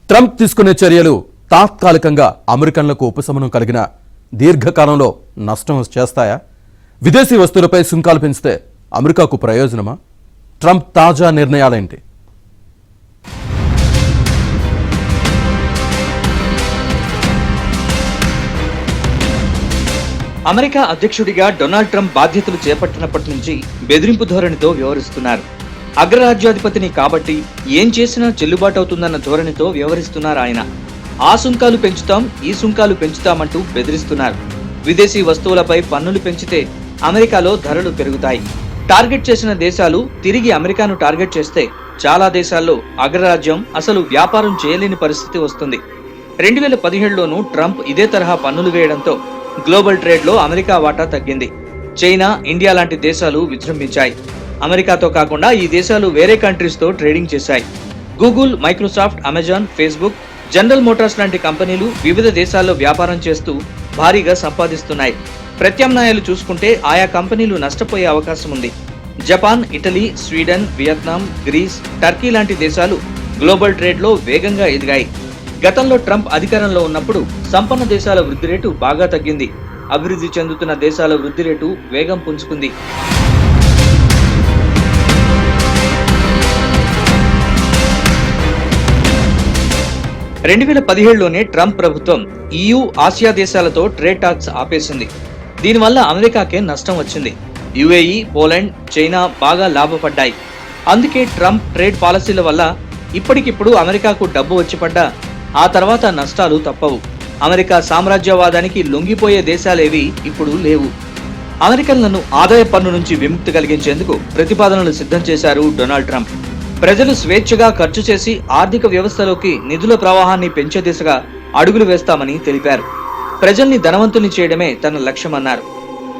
Trump తీసుకునే చర్యలు తాత్కాలికంగా అమెరికన్లకు ఉపశమనం కలిగిన దీర్ఘకాలంలో నష్టం చేస్తాయా? విదేశీ వస్తువులపై సుంకాలు పెంచితే అమెరికాకు ప్రయోజనమా? ట్రంప్ తాజా నిర్ణయాలేంటి? అమెరికా అధ్యక్షుడిగా డొనాల్డ్ ట్రంప్ బాధ్యతలు చేపట్టినప్పటి నుంచి బెదిరింపు ధోరణితో వ్యవహరిస్తున్నారు. అగ్రరాజ్యాధిపతిని కాబట్టి ఏం చేసినా చెల్లుబాటు అవుతుందన్న ధోరణితో వ్యవహరిస్తున్నారు ఆయన. ఆ సుంకాలు పెంచుతాం, ఈ సుంకాలు పెంచుతామంటూ బెదిరిస్తున్నారు. విదేశీ వస్తువులపై పన్నులు పెంచితే అమెరికాలో ధరలు పెరుగుతాయి. టార్గెట్ చేసిన దేశాలు తిరిగి అమెరికాను టార్గెట్ చేస్తే చాలా దేశాల్లో అగ్రరాజ్యం అసలు వ్యాపారం చేయలేని పరిస్థితి వస్తుంది. 2017లోనూ ట్రంప్ ఇదే తరహా పన్నులు వేయడంతో గ్లోబల్ ట్రేడ్ లో అమెరికా వాటా తగ్గింది. చైనా, ఇండియా లాంటి దేశాలు విజృంభించాయి. అమెరికాతో కాకుండా ఈ దేశాలు వేరే కంట్రీస్ తో ట్రేడింగ్ చేశాయి. Google, Microsoft, Amazon, Facebook, general Motors లాంటి కంపెనీలు వివిధ దేశాల్లో వ్యాపారం చేస్తూ భారీగా సంపాదిస్తున్నాయి. ప్రత్యామ్నాయాలు చూసుకుంటే ఆయా కంపెనీలు నష్టపోయే అవకాశం ఉంది. Japan, Italy, Sweden, Vietnam, Greece, Turkey లాంటి దేశాలు గ్లోబల్ ట్రేడ్ లో వేగంగా ఎదిగాయి. గతంలో ట్రంప్ అధికారంలో ఉన్నప్పుడు సంపన్న దేశాల వృద్ధి రేటు బాగా తగ్గింది. అభివృద్ధి చెందుతున్న దేశాల వృద్ధి రేటు వేగం పుంజుకుంది. లోనే ట్రంప్ ప్రభుత్వం EU, ఆసియా దేశాలతో ట్రేడ్ టాక్స్ ఆపేసింది. దీనివల్ల అమెరికాకే నష్టం వచ్చింది. UAE, పోలాండ్, చైనా బాగా లాభపడ్డాయి. అందుకే ట్రంప్ ట్రేడ్ పాలసీల వల్ల ఇప్పటికిప్పుడు అమెరికాకు డబ్బు వచ్చి పడ్డా ఆ తర్వాత నష్టాలు తప్పవు. అమెరికా సామ్రాజ్యవాదానికి లొంగిపోయే దేశాలేవి ఇప్పుడు లేవు. అమెరికన్లను ఆదాయ పన్ను నుంచి విముక్తి కలిగించేందుకు ప్రతిపాదనలు సిద్ధం చేశారు డొనాల్డ్ ట్రంప్. ప్రజలు స్వేచ్ఛగా ఖర్చు చేసి ఆర్థిక వ్యవస్థలోకి నిధుల ప్రవాహాన్ని పెంచే దిశగా అడుగులు వేస్తామని తెలిపారు. ప్రజల్ని ధనవంతుల్ని చేయడమే తన లక్ష్యమన్నారు.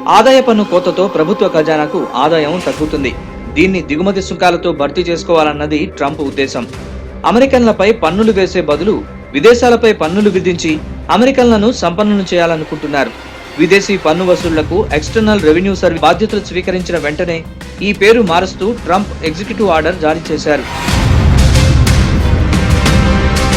ఆదాయ పన్ను కోతతో ప్రభుత్వ ఖజానాకు ఆదాయం తగ్గుతుంది. దీన్ని దిగుమతి సుంకాలతో భర్తీ చేసుకోవాలన్నది ట్రంప్ ఉద్దేశం. అమెరికన్లపై పన్నులు వేసే బదులు విదేశాలపై పన్నులు విధించి అమెరికన్లను సంపన్నులు చేయాలనుకుంటున్నారు. విదేశీ పన్ను వసూళ్లకు ఎక్స్టర్నల్ రెవెన్యూ సర్వీస్ బాధ్యతలు స్వీకరించిన వెంటనే ఈ పేరు మారుస్తూ ట్రంప్ ఎగ్జిక్యూటివ్ ఆర్డర్ జారీ చేశారు.